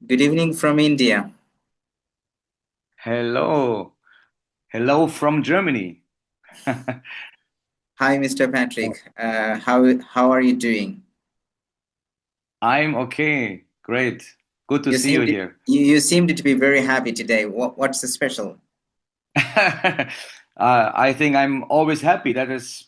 Good evening from India. Hello. Hello from Germany. Hi, Mr. Patrick. How are you doing? I'm okay. Great. Good to You see you seemed here. you seemed to be very happy today. What's the special? I think I'm always happy. That is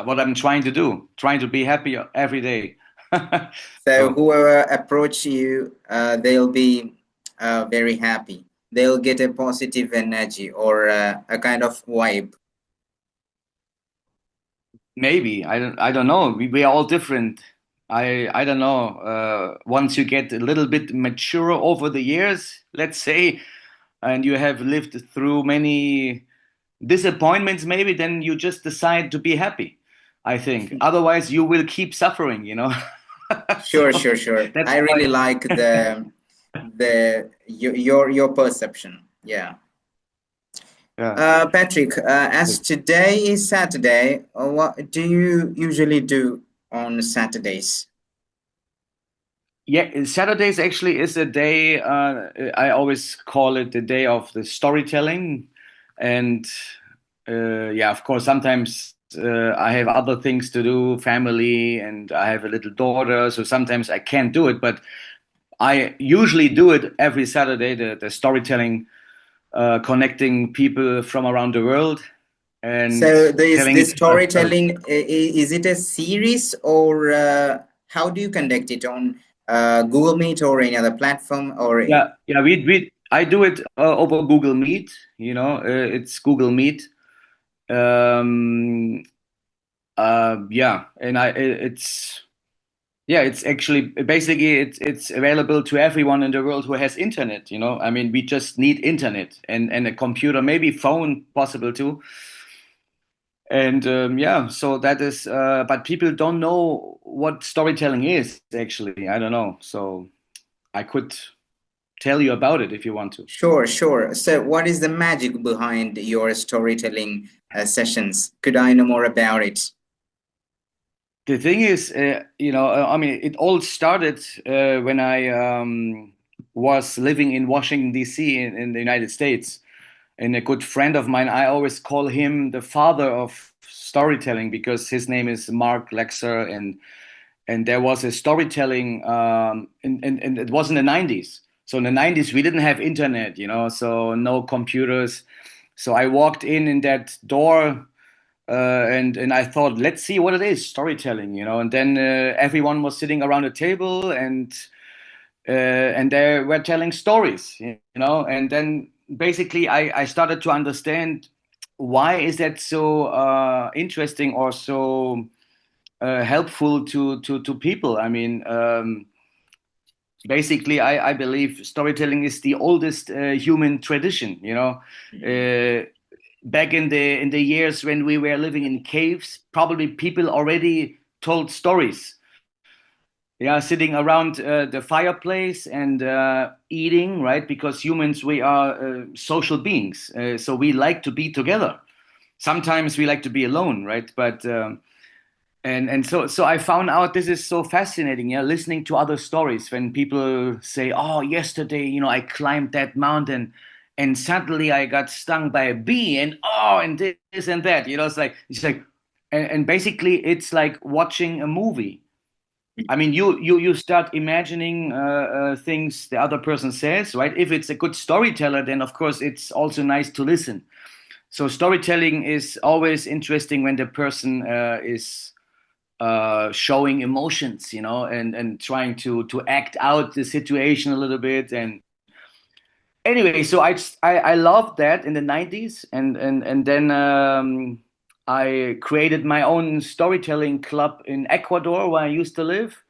what I'm trying to do, trying to be happy every day. So So whoever approach you, they'll be very happy. They'll get a positive energy or a kind of vibe. maybe I don't know. We are all different. I don't know. Once you get a little bit mature over the years, let's say, and you have lived through many disappointments, maybe then you just decide to be happy. I think. Otherwise, you will keep suffering, you know. Sure, So sure, sure. that's I really why. like your perception. Yeah. Yeah. Patrick, as today is Saturday, what do you usually do on Saturdays? Yeah, Saturdays actually is a day, I always call it the day of the storytelling. And yeah, of course, sometimes I have other things to do, family, and I have a little daughter, so sometimes I can't do it. But I usually do it every Saturday, the storytelling, connecting people from around the world and So telling this each other stories. storytelling, is it a series or how do you conduct it on Google Meet or any other platform or Yeah, we I do it over Google Meet. You know, it's Google Meet. Um, yeah, and it's yeah, it's actually basically it's available to everyone in the world who has internet. You know, I mean, we just need internet and a computer, maybe phone, possible too. And yeah, so that is. But people don't know what storytelling is actually. I don't know, so I could tell you about it if you want to. Sure, sure. So what is the magic behind your storytelling sessions? Could I know more about it? The thing is, I mean, it all started when I was living in Washington, D.C., in the United States. And a good friend of mine, I always call him the father of storytelling because his name is Mark Lexer. And there was a storytelling, and it was in the 90s. So in the 90s, we didn't have internet, you know, so no computers. So I walked in that door and I thought, let's see what it is, storytelling, you know. And then everyone was sitting around a table, and they were telling stories, you know. And then basically, I started to understand why is that so interesting or so helpful to people. I mean, basically, I believe storytelling is the oldest human tradition, you know. Mhm. Uh, Back in the years when we were living in caves, probably people already told stories. Yeah, sitting around the fireplace and eating, right? Because humans, we are social beings, so we like to be together. Sometimes we like to be alone, right? But and so I found out this is so fascinating. Yeah, listening to other stories when people say, "Oh, yesterday, you know, I climbed that mountain, and suddenly I got stung by a bee, and oh, and this and that." You know, it's like, and basically it's like watching a movie. I mean, you start imagining things the other person says, right? If it's a good storyteller, then of course it's also nice to listen. So storytelling is always interesting when the person is showing emotions, you know, and trying to act out the situation a little bit. And anyway, so I loved that in the 90s, and then I created my own storytelling club in Ecuador where I used to live,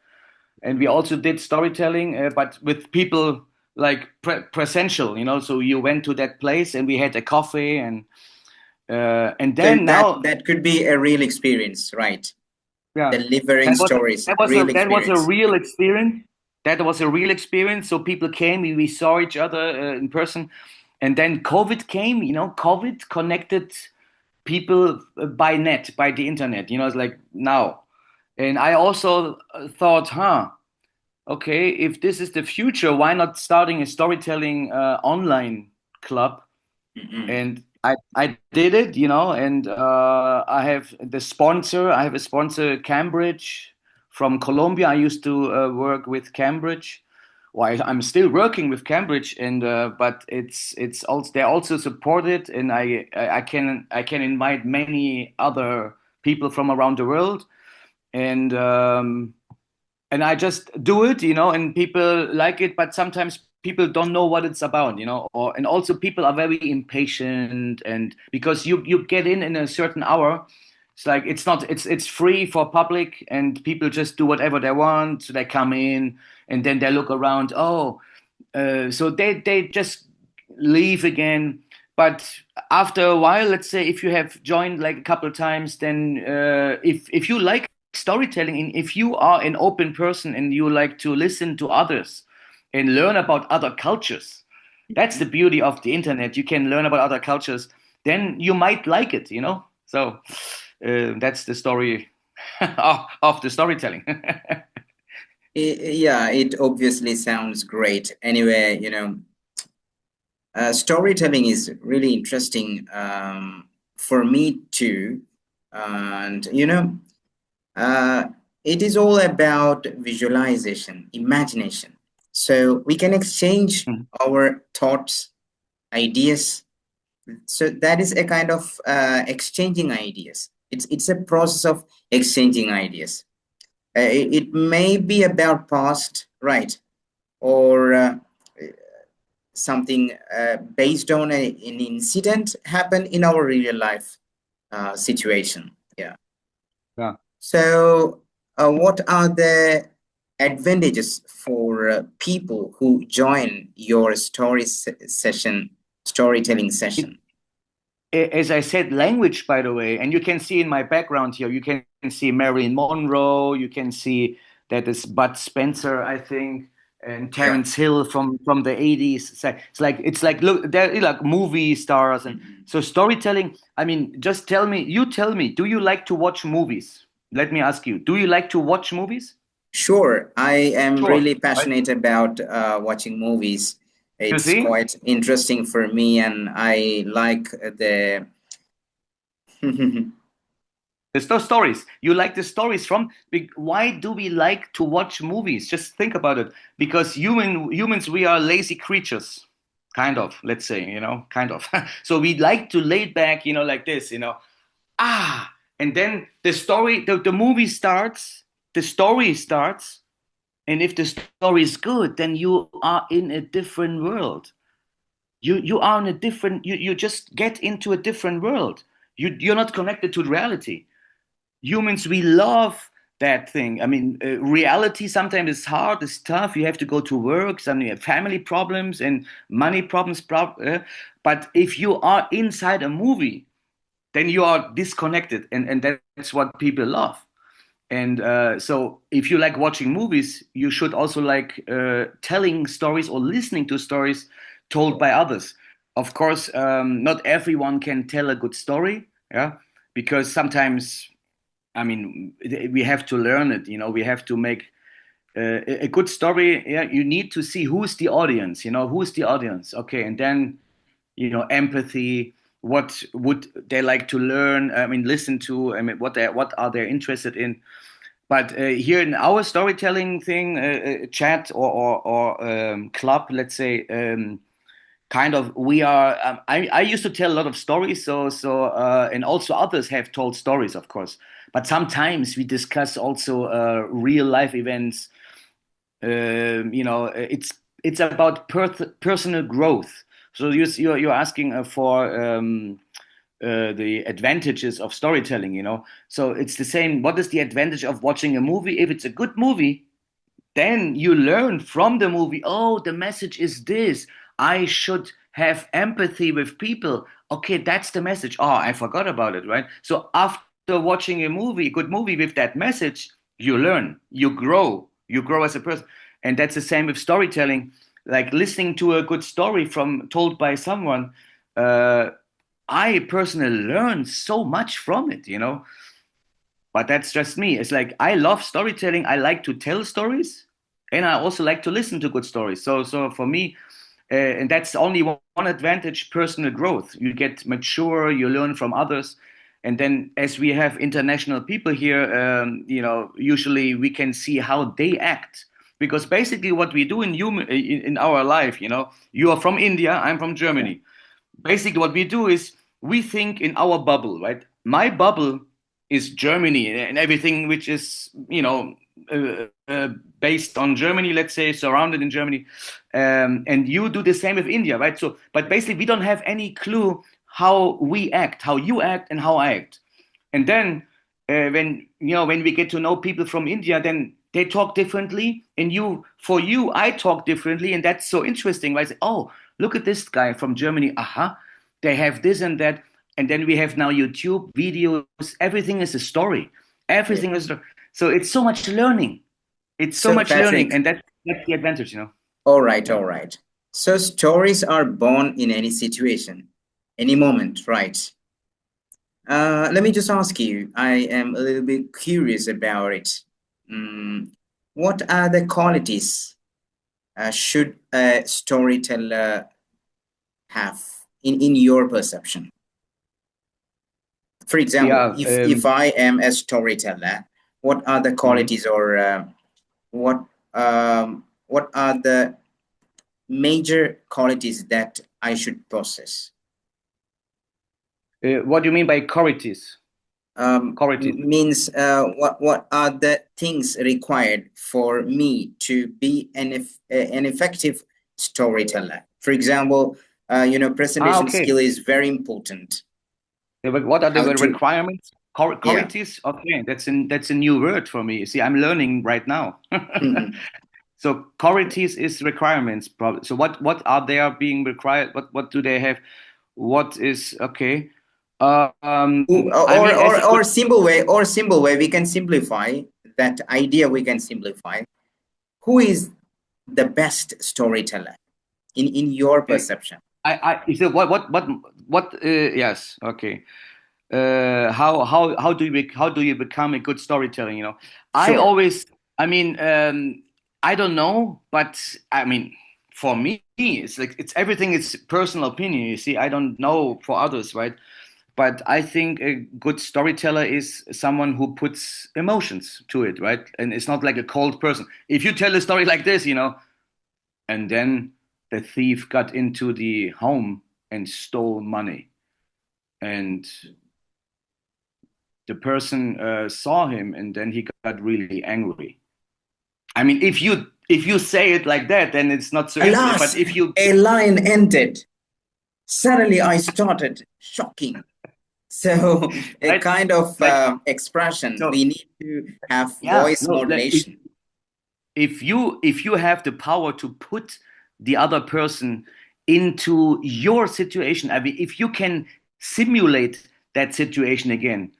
and we also did storytelling, but with people like presential, you know. So you went to that place, and we had a coffee, and So then now, that could be a real experience, right? yeah, Delivering stories, real that was a experience. real experience. That was a real experience. So people came, we saw each other in person, and then COVID came. You know, COVID connected people by net, by the internet. You know, it's like now, and I also thought, huh. okay, if this is the future, why not starting a storytelling online club? Mm-mm. And I did it, and I have the sponsor. I have a sponsor, Cambridge from Colombia. I used to work with Cambridge. Well, I'm still working with Cambridge, and but it's also they also support it, and I can invite many other people from around the world, and I just do it, and people like it, but sometimes people don't know what it's about, or and also people are very impatient, and because you get in a certain hour, it's like it's not it's free for public, and people just do whatever they want. So they come in and then they look around. Oh, so they just leave again. But after a while, let's say if you have joined like a couple of times, then if you like storytelling, and if you are an open person and you like to listen to others and learn about other cultures, that's the beauty of the internet. You can learn about other cultures, then you might like it, So that's the story of the storytelling. Yeah, it obviously sounds great. Anyway, storytelling is really interesting for me too. And, uh, it is all about visualization, imagination. So we can exchange our thoughts, ideas. So that is a kind of exchanging ideas. It's a process of exchanging ideas. It may be about past, right, or something based on an incident happened in our real life situation. Yeah. Yeah. So, what are the advantages for people who join your storytelling session? As I said, language, by the way, and you can see in my background here, you can see Marilyn Monroe, you can see that is Bud Spencer, I think, and Yeah. Terence Hill from the 80s. It's like look, they're like movie stars, and Mhm. so storytelling. I mean, just tell me, do you like to watch movies? Let me ask you, do you like to watch movies? Sure, I am Sure, really right? passionate about watching movies. You It's see? quite interesting for me, and I like the. There's no stories. You like the stories from. Why do we like to watch movies? Just think about it. Because humans, we are lazy creatures, kind of. Let's say, kind of. So we like to lay back, like this, ah, and then the movie starts. The story starts, and if the story is good, then you are in a different world. You are in a different. You just get into a different world. You're not connected to reality. Humans, we love that thing. I mean, reality sometimes is hard, it's tough. You have to go to work, some you have family problems and money problems. But if you are inside a movie, then you are disconnected, and that's what people love. And so, if you like watching movies, you should also like telling stories or listening to stories told by others. Of course, not everyone can tell a good story, yeah, because sometimes I mean, we have to learn it. We have to make a good story. Yeah, you need to see who's the audience. Who's the audience. Okay, and then empathy. What would they like to learn? I mean, listen to. I mean, what are they interested in? But here in our storytelling thing, chat or club, let's say. Kind of we are I used to tell a lot of stories, and also others have told stories, of course, but sometimes we discuss also real life events. It's about personal growth. So you're asking for the advantages of storytelling, so it's the same. What is the advantage of watching a movie? If it's a good movie, then you learn from the movie. Oh, the message is this. I should have empathy with people. Okay, that's the message. Oh, I forgot about it, right? So after watching a movie, a good movie with that message, you learn, you grow as a person. And that's the same with storytelling. Like listening to a good story from told by someone, uh, I personally learn so much from it, but that's just me. It's like I love storytelling. I like to tell stories, and I also like to listen to good stories. So for me, and that's only one advantage: personal growth. You get mature, you learn from others, and then as we have international people here, usually we can see how they act. Because basically, what we do in our life, you are from India, I'm from Yeah. Germany. Basically what we do is we think in our bubble, right? My bubble is Germany and everything which is based on Germany, let's say, surrounded in Germany. And you do the same with India, right? So but basically we don't have any clue how we act, how you act and how I act. And then when we get to know people from India, then they talk differently, and for you I talk differently, and that's so interesting. Right? I say, oh, look at this guy from Germany. Aha, they have this and that, and then we have now YouTube videos. Everything is a story. Yeah. Everything is so it's so much learning. It's so So, much learning, Patrick, and that's the advantage. all right, Yeah. all right. So, stories are born in any situation, any moment, right? Let me just ask you, I am a little bit curious about it. Mm, what are the qualities should a storyteller have in your perception? For example, Yeah. if I am a storyteller, what are the Mhm. qualities or what what are the major qualities that I should possess? What do you mean by qualities? Qualities. Means what are the things required for me to be an effective storyteller? For example, presentation Okay. skill is very important. But what are the How to, requirements? yeah. Qualities? Okay, that's a new word for me. See, I'm learning right now. Mhm. So qualities is requirements. Probably. So what are they being required? What do they have? What is okay? I mean, as a good. Or simple way, we can simplify that idea. We can simplify. Who is the best storyteller in your uh, perception? I so what? Yes, okay. How do you become a good storyteller? I Sure. always, I mean, I don't know, but I mean, for me, it's like it's everything is personal opinion. You see, I don't know for others, right? But I think a good storyteller is someone who puts emotions to it, right? And it's not like a cold person. If you tell a story like this, and then the thief got into the home and stole money, and the person saw him, and then he got really angry. I mean, if you say it like that, then it's not so interesting. But Alas, if you, a line ended. Suddenly, I started shocking. So, a right, kind of like expression, so, we need to have yeah, voice no, modulation. if you have the power to put the other person into your situation, I mean, if you can simulate that situation again,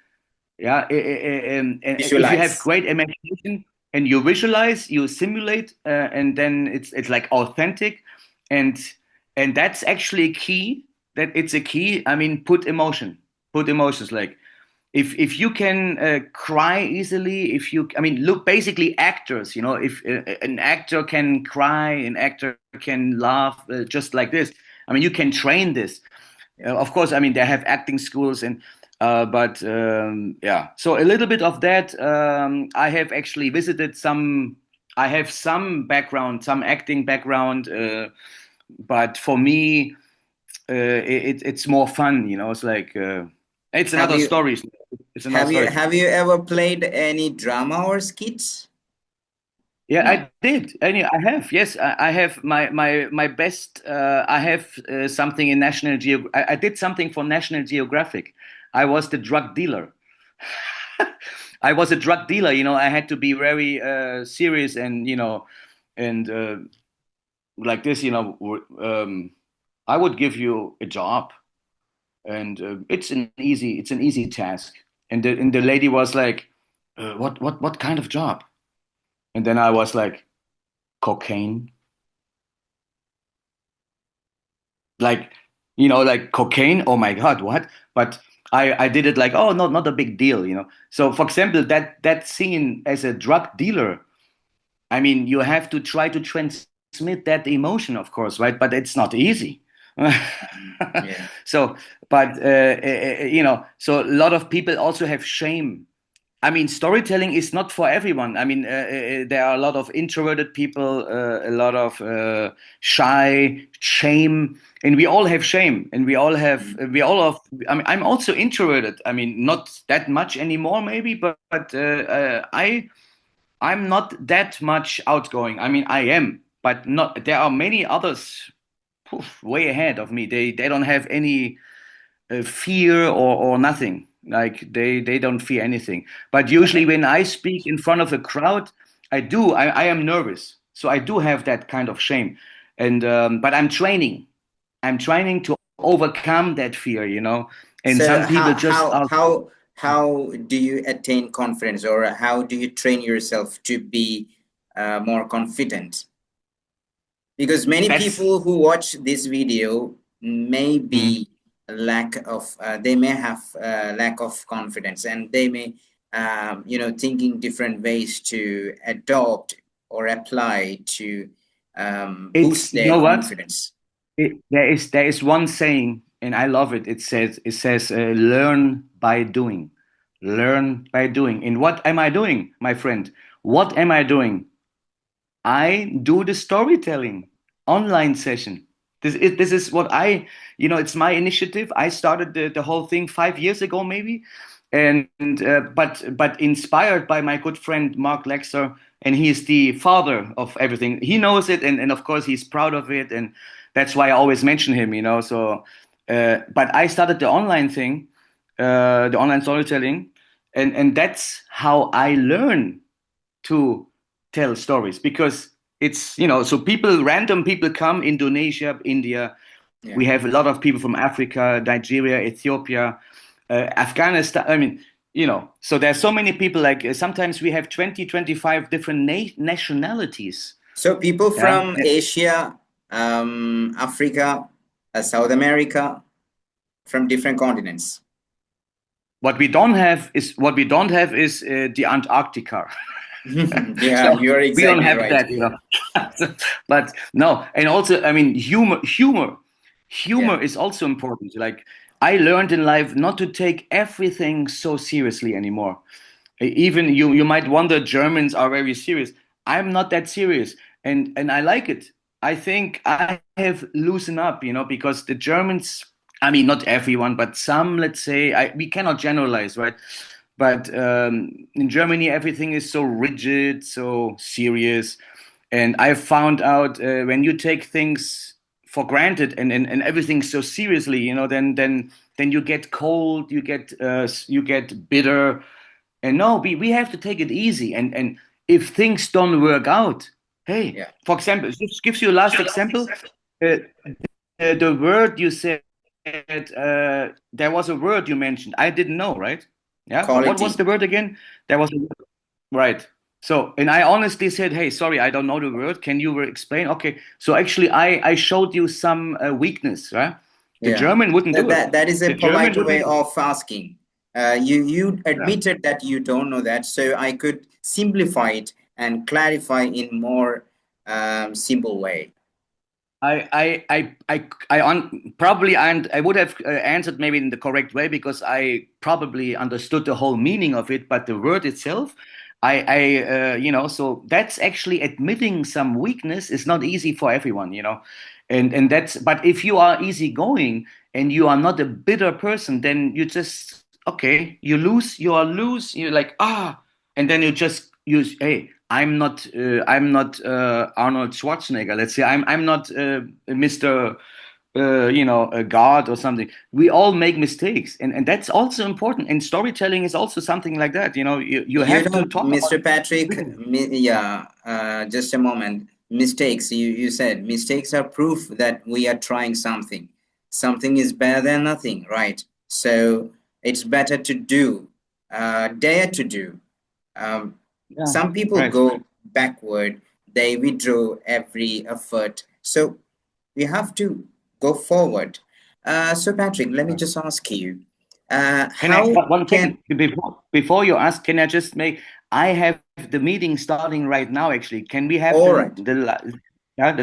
yeah, and if you have Visualize. great imagination and you visualize, you simulate, and then it's like authentic, and that's actually key. That it's a key. I mean, put emotions like if you can cry easily, if you, I mean, look, basically actors, if an actor can cry, an actor can laugh, just like this. I mean, you can train this. Of course, I mean, they have acting schools, and but yeah, so a little bit of that. I have actually visited some. I have some background, some acting background, but for me, it's more fun. It's like it's Have another you story. It's another story. have you ever played any drama or skits? Yeah, No. I did. I have. Yes, I have my best. I have something in National Geo. I did something for National Geographic. I was the drug dealer. I was a drug dealer. I had to be very serious, and like this. I would give you a job, and it's an easy task. And the lady was like, what kind of job? And then I was like, cocaine. Like like cocaine. Oh my god, what? But I did it like, oh, not a big deal. So for example, that scene as a drug dealer, I mean, you have to try to transmit that emotion, of course, right? But it's not easy. Yeah. So, but so a lot of people also have shame. I mean, storytelling is not for everyone. I mean, there are a lot of introverted people, a lot of shy, shame, and we all have shame, and we all have. I mean, I'm also introverted. I mean, not that much anymore, maybe, I'm not that much outgoing. I mean, I am, but not. There are many others, way ahead of me. They don't have any fear or nothing. Like they don't fear anything. But usually when I speak in front of a crowd, I am nervous. So I do have that kind of shame. And but I'm training. I'm training to overcome that fear, you know. And So some people just are how do you attain confidence, or how do you train yourself to be more confident? Because many that's people who watch this video may mm, be lack of they may have lack of confidence, and they may thinking different ways to adopt or apply to it's boost you their know what? confidence. There is one saying, and I love it. It says learn by doing, learn by doing. And what am I doing, my friend? What am I doing? I do the storytelling online session. This is what it's my initiative. I started the whole thing 5 years ago, maybe, and but inspired by my good friend Mark Lexer, and he is the father of everything. He knows it, and of course he's proud of it, and that's why I always mention him. So, but I started the online thing, the online storytelling, and that's how I learn to tell stories because it's so random people come Indonesia, India. We Yeah. have a lot of people from Africa, Nigeria, Ethiopia, Afghanistan. I mean, so there's so many people. Like sometimes we have 20, 25 different nationalities. So people Yeah. from Asia, Africa, South America, from different continents. What we don't have is the Antarctica. Yeah, So you're we don't exactly have right. that. But no, and also, I mean, Yeah. humor is also important. Like I learned in life not to take everything so seriously anymore. Even you might wonder Germans are very serious. I'm not that serious, and I like it. I think I have loosened up, because the Germans. I mean, not everyone, but some. Let's say we cannot generalize, right? But in Germany, everything is so rigid, so serious. And I found out when you take things for granted and everything so seriously, then you get cold, you get bitter. And no, we have to take it easy. And if things don't work out, hey, Yeah. for example, just gives you a last example. Uh, the word you said, there was a word you mentioned. I didn't know, right? Yeah. What was Quality. the word again? There was a right. So, and I honestly said, "Hey, sorry, I don't know the word. Can you explain?" Okay. So actually, I showed you some weakness, right? The Yeah. German wouldn't That, do it. that that is a The German polite way wouldn't. of asking. You Yeah. admitted that you don't know that, so I could simplify it and clarify in more simple way. Probably and I would have answered maybe in the correct way because I probably understood the whole meaning of it, but the word itself, so that's actually admitting some weakness is not easy for everyone. And that's, but if you are easygoing and you are not a bitter person, then you just, okay, you are loose, you're like, and then you just use, hey, I'm not Arnold Schwarzenegger. Let's say I'm not Mr. A God or something. We all make mistakes, and that's also important. And storytelling is also something like that. You You have know, to talk about Mr. Patrick, it. yeah, just a moment. Mistakes, you said mistakes are proof that we are trying something. Something is better than nothing, right? So it's better to do, dare to do. Um, Yeah, some people right. go backward, they withdraw every effort. So we have to go forward. So, Patrick, let me just ask you, Can I how one can, second before you ask? Can I just make? I have the meeting starting right now. Actually, can we have All right. the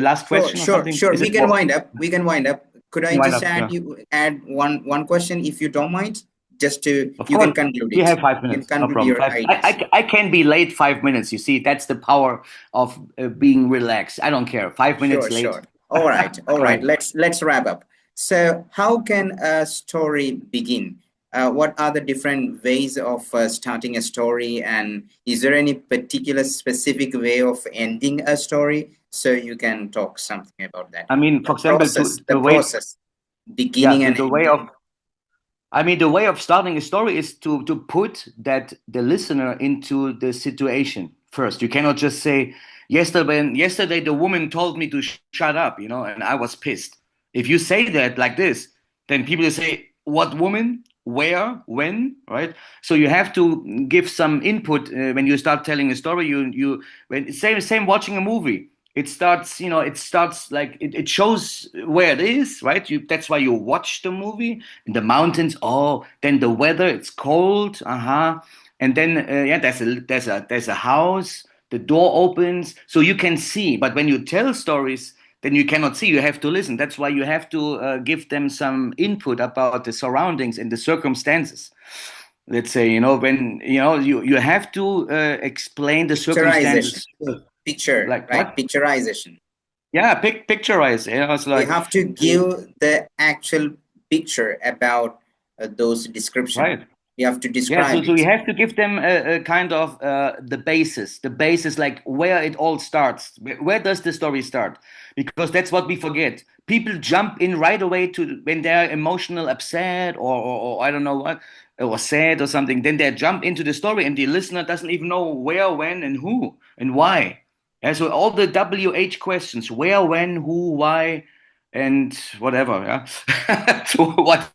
last Sure, question or sure, something? sure. Is We it can wind up. We can wind up. Could I why just not? add Yeah, you add one question if you don't mind? Just to of you can course. conclude You it. have five You can minutes, no conclude problem. your Five. ideas. I can be late 5 minutes. You see, that's the power of being relaxed. I don't care. 5 minutes Sure, late. sure. All right, all Go right. ahead. Let's wrap up. So, how can a story begin? What are the different ways of starting a story, and is there any particular specific way of ending a story? So you can talk something about that. I mean, The for example, process, the the way, process, yeah, beginning and the way of ending. I mean, the way of starting a story is to put that the listener into the situation first. You cannot just say, yesterday the woman told me to shut up, and I was pissed. If you say that like this, then people will say, what woman? Where? When? Right? So you have to give some input when you start telling a story. When same watching a movie. It starts like it shows where it is, right? That's why you watch the movie in the mountains. Oh, then the weather, it's cold, and then yeah, there's a house. The door opens, so you can see. But when you tell stories, then you cannot see. You have to listen. That's why you have to give them some input about the surroundings and the circumstances. Let's say, when you have to explain the Picturization, circumstances. picture, Like right? what? Picturization. Yeah, picturize. It's You like have to give the actual picture about those description. right. You have to Yeah, describe so it. you have to give them a kind of the basis, like where it all starts. Where does the story start? Because that's what we forget. People jump in right away to when they're emotional, upset, or I don't know what, or sad or something. Then they jump into the story, and the listener doesn't even know where, when, and who, and why. Yeah, so all the WH questions: where, when, who, why, and whatever. Yeah, so what